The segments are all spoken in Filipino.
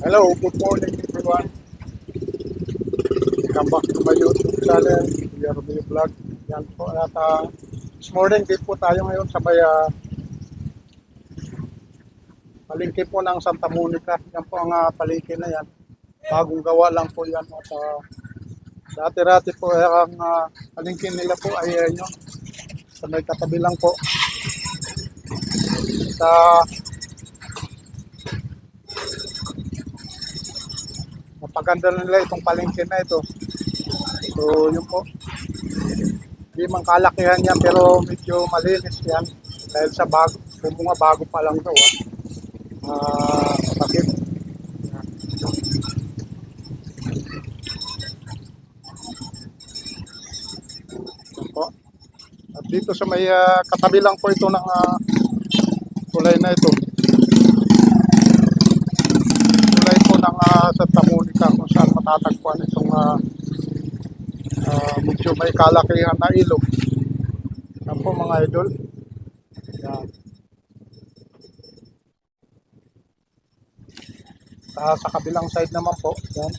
Hello, good morning everyone. Welcome back to my YouTube channel, Kuya Romeo Vlog. Yan po, at this morning din po tayo ngayon sa may palengke po ng Santa Monica. Yan po ang palengke na yan. Bagong gawa lang po yan. At dati-dati po ang palengke nila po ay yun, sa may katabi lang po. Sa napaganda nila itong palengke na ito. So yun po. Hindi man kalakihan yan pero medyo malinis yan. Dahil sa bago, mga bago pa lang daw. Kapatid. Yan po. At dito sa may katabi lang po ito ng tulay na ito. Tulay po ng Santa Monica kung saan matatagpuan itong medyo may kalakihan na ilog. Yan po mga idol. Yan. Sa kabilang side naman po. Yan.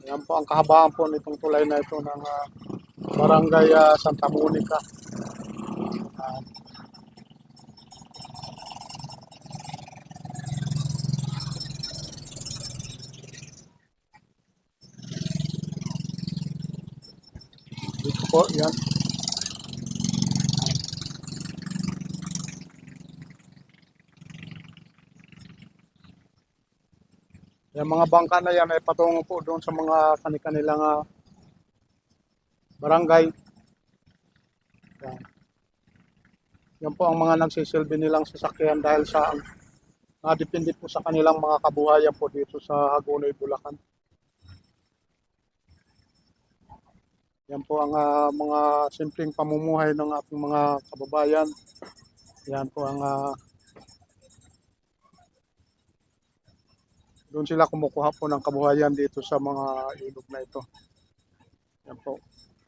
Yan po ang kahabaan po nitong tulay na ito ng Barangay Santa Monica. Dito po, yan. Yung mga bangka na yan ay patungo po doon sa mga kanilang barangay. Yan. Yan po ang mga nagsisilbi nilang sasakyan dahil sa depende po sa kanilang mga kabuhayan po dito sa Hagonoy, Bulacan. Yan po ang mga simpleng pamumuhay ng ating mga kababayan. Yan po ang doon sila kumukuha po ng kabuhayan dito sa mga ilog na ito. Yan po.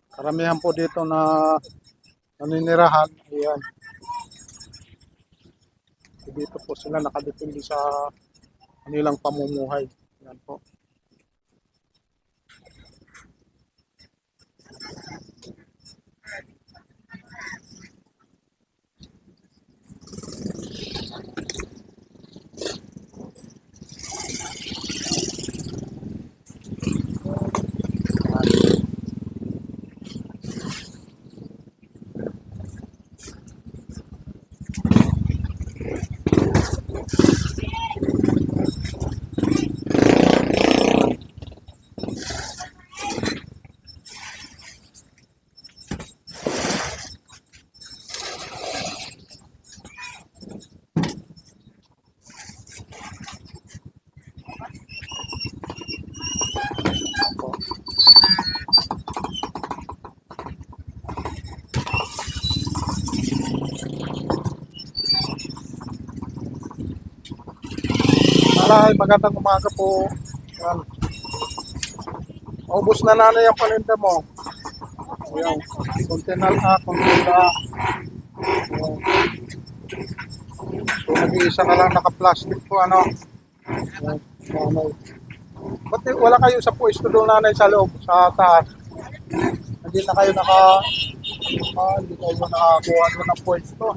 Karamihan po dito na naninirahan. Ayan. Dito po sila nakadepende sa kanilang pamumuhay. Yan po. Alay, magandang umaga po. Yan. Ubus na nanay ang paninda mo. Ayan. Konti na. So, nag-iisa na lang naka-plastic po, ano. Ayan. Ba't wala kayo sa pwesto doon nanay sa loob, sa taas? Hindi na kayo hindi kayo nakakuha doon ng pwesto.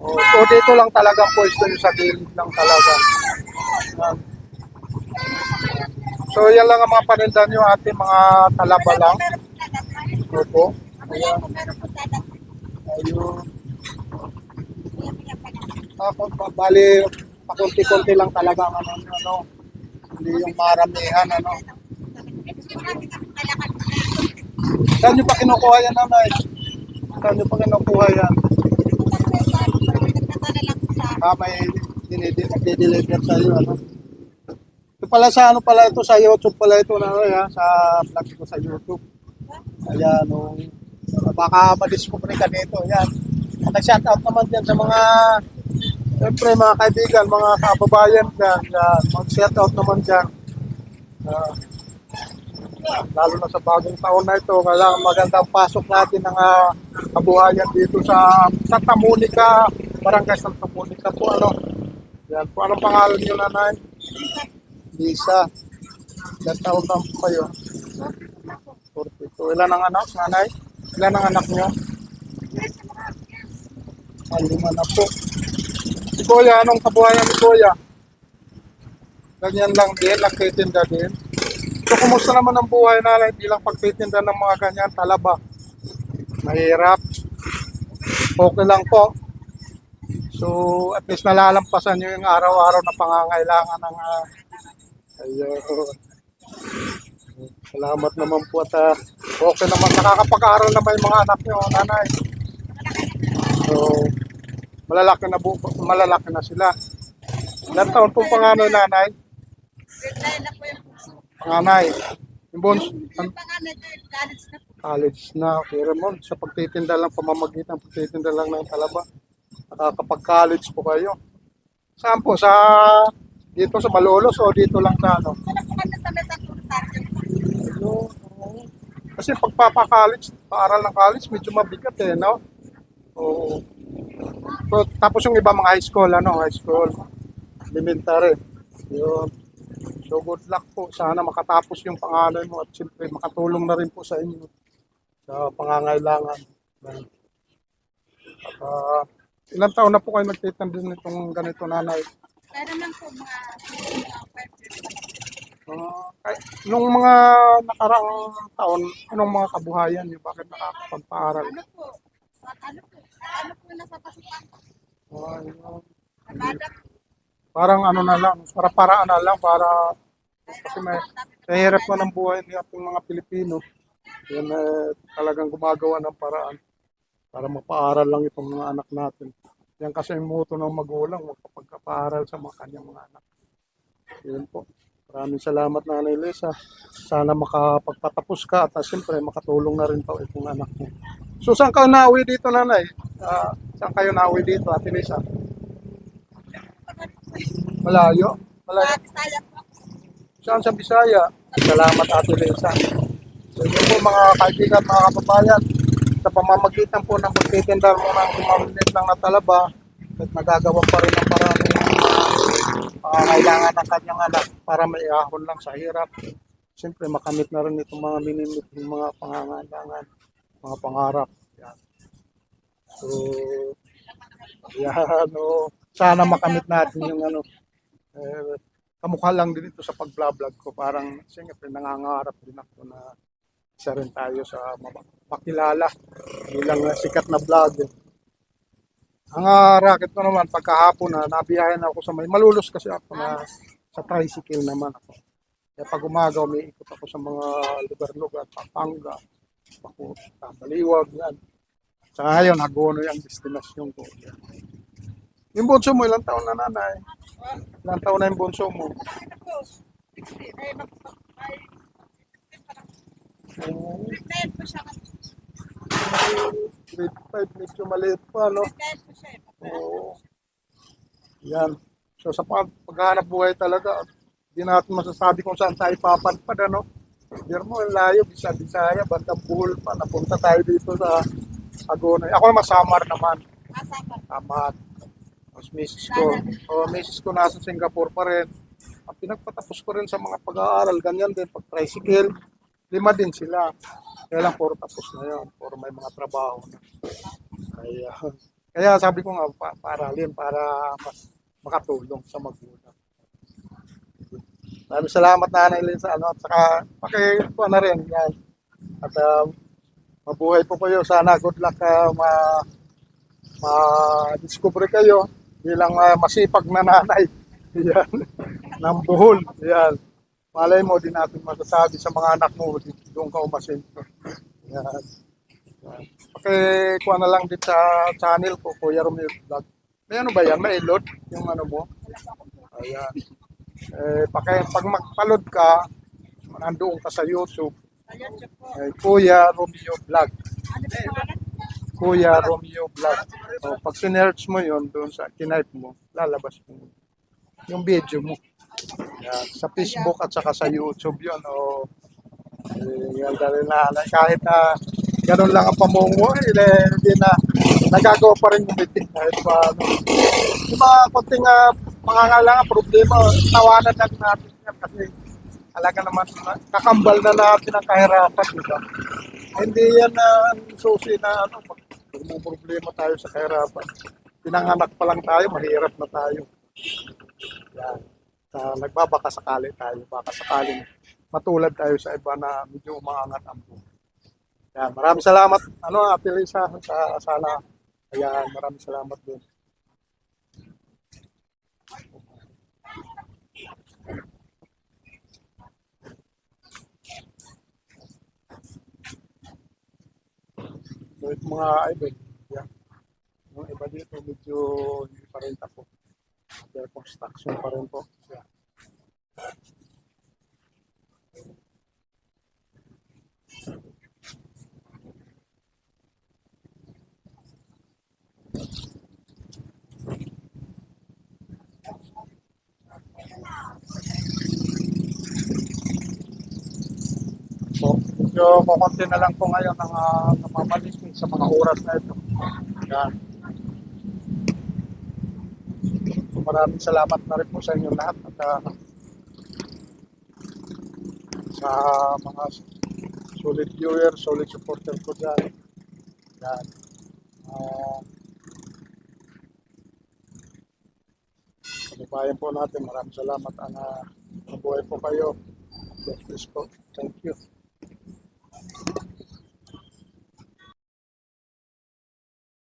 So, dito lang talagang pwesto nyo sa gilid lang talaga. Yan. So yan lang ang mga paninda nyo ating mga talaba lang. Opo. Ayan. Ayun. Bali, pakunti-kunti lang talaga ang ano. Hindi yung maramihan, ano. Saan nyo pa kinukuha yan, nanay? Saan nyo pa kinukuha yan? May nagde-deliver sa'yo, ano. Ito pala sa ano pala ito, sa YouTube pala ito na sa vlog ko sa YouTube. Ayan, baka ma-discover ka dito. Ayan. Nag-shoutout naman dyan sa mga, siyempre mga kaibigan, mga kababayan dyan. Mag-shoutout naman dyan. Lalo na sa bagong taon na ito, kailangan magandang pasok natin ng kabuhayan dito sa Santa Monica, Barangay Santa Monica po. Ano? Yan po. Anong pangalan niyo, nanay? Lisa. Ilan taon na po kayo? 42. Ilan ang anak, nanay? Ilan ang anak niyo? 5 na po. Si Kuya, anong kabuhayan ni Kuya? Ganyan lang din, nagtitinda din. So, kumusta naman ang buhay na bilang pagtitinda ng mga ganyan talaba? Mahirap. Okay lang po. So, at least nalalampasan nyo yung araw-araw na pangangailangan ng ayun. Salamat naman po at okay naman. Nakakapag-aaral naman yung mga anak nyo, nanay. So, malalaki na sila. Ilan taon po panganay, nanay? Panganay. Yung Panganay ko yung college na po. college na. Pero mo, sa pagtitinda lang, pamamagitan pagtitinda lang ng talaba. Nakakapag-college po kayo. Saan po? Dito sa Malolos o dito lang sa ano? Wala po kami sa Mesa Cruzado. Ayun, oo. Kasi pagpapa-college, paaral ng college, medyo mabigat eh, no? Oo. So, tapos yung iba mga high school, elementary. Yun. So, good luck po. Sana makatapos yung pangalan mo at siyempre makatulong na rin po sa inyo sa pangangailangan. At, ilang taon na po kayo nagtitinda nitong ganito, nanay? Pero naman po mga 5 years. Nung mga nakaraang taon, anong mga kabuhayan niyo? Bakit nakakapagpaaral? Ano po? Nasa pasukan. Ayun. Nagada po. Parang ano na lang, para-paraan na lang para kasi may hirap na ng buhay ng ating mga Pilipino. Yan talagang gumagawa ng paraan para mapaaral lang itong mga anak natin. Yan kasi yung motto ng magulang, magpapagpaaral sa mga kanyang mga anak. Yan po. Maraming salamat, Nanay Lisa. Sana makapagpatapos ka at siyempre makatulong na rin pa itong anak mo. So saan ka nauwi dito, Nanay? Saan kayo nauwi dito, Ate Lisa? Malayo? Malayo. Sa Bisaya po. Saan sa Bisaya? Salamat, Ate Lisa. So yun po mga kaibigan, mga kababayan, sa pamamagitan po ng pagtitinda mo ng 5 minutes lang na talaba at nagagawa pa rin ang parang kailangan ng kanyang anak para maiahon lang sa hirap. Siyempre makamit na rin itong mga minimit, yung mga pangangailangan, mga pangarap. Yan. So, yan, sana makamit natin yung kamukha lang din ito sa pag-vlog ko. Parang siyempre nangangarap din ako na isa rin tayo sa makilala bilang sikat na vlogger. Ang racket ko naman, pagkahapon na nabiyahin ako sa Malulos kasi ako na sa tricycle naman ako. Kaya pag umaga, umiikot ako sa mga lugar-lugar, Pampanga, Baliwag, yan. Sa ngayon, Agono yung destinasyon ko. Yan. Yung bunso mo, ilang taon na, nanay? Ilang taon na yung bunso mo? Retired po siya. Grade 5, medyo maliit pa, no? Retired po siya. Oo. Yan. So sa paghahanap buhay talaga, hindi natin masasabi kung saan tayo papadpad, ano? Hindi mo, layo, Bisaya, bandang Bohol pa. Napunta tayo dito sa Agonoy. Ako naman, Samar naman. Samar. Tapos misis ko nasa Singapore pa rin. Ang pinagpatapos ko rin sa mga pag-aaral, ganyan din, pag tricycle, 5 din sila. Kaya lang, puro tapos na yun. Puro may mga trabaho na. Kaya sabi ko nga, paaralin para mas makatulong sa magulang. Maraming salamat, Nanay Lisa. At saka, pakikuha na rin. Yan. At mabuhay po kayo. Sana good luck ma-discover kayo bilang masipag na nanay. Yan. Ng Bohol. Yan. Malay mo, din natin masasabi sa mga anak mo, doon ka umasin. Yan. Pakikuha na lang din sa channel ko, Kuya Romeo Vlog. May ano ba yan? May load? Yung ano mo? Ayan. Pag magpaload ka, nandoon ka sa YouTube. Kuya Romeo Vlog. Kuya Romeo Vlog. So, pag sinearch mo yun, doon sa kinipe mo, lalabas mo yung video mo. Yan. Sa Facebook at saka sa YouTube yun. Yan dali na, kahit na ganun lang ang pamungo, hindi na nagagawa pa rin yung meeting kahit pa ano. Yung mga konting pangangailangan, problema, tawanan lang natin yan kasi talaga naman kakambal na natin ang kahirapan, di ba? Hindi yan na susi na ano, pag may problema tayo sa kahirapan. Pinanganak pa lang tayo, mahirap na tayo. Yan. Nagbabaka sakali tayo, baka sakaling matulad tayo sa iba na medyo umaangat ang buhay. Yan, maraming salamat, Ate Lisa, sa sana. Ayan, maraming salamat din. So, ito mga idol, yan. Yung iba dito, medyo hindi pa rin tapos. Under construction pa rin po. Yan. So, medyo kukunti na lang po ngayon ang namamalisin sa mga oras na ito. Yan. So, maraming salamat na rin po sa inyo lahat at sa mga solid viewers, solid supporter ko dyan. Yan. Uh, Kababayan po natin, maraming salamat. Mabuhay po kayo. God bless po. Thank you.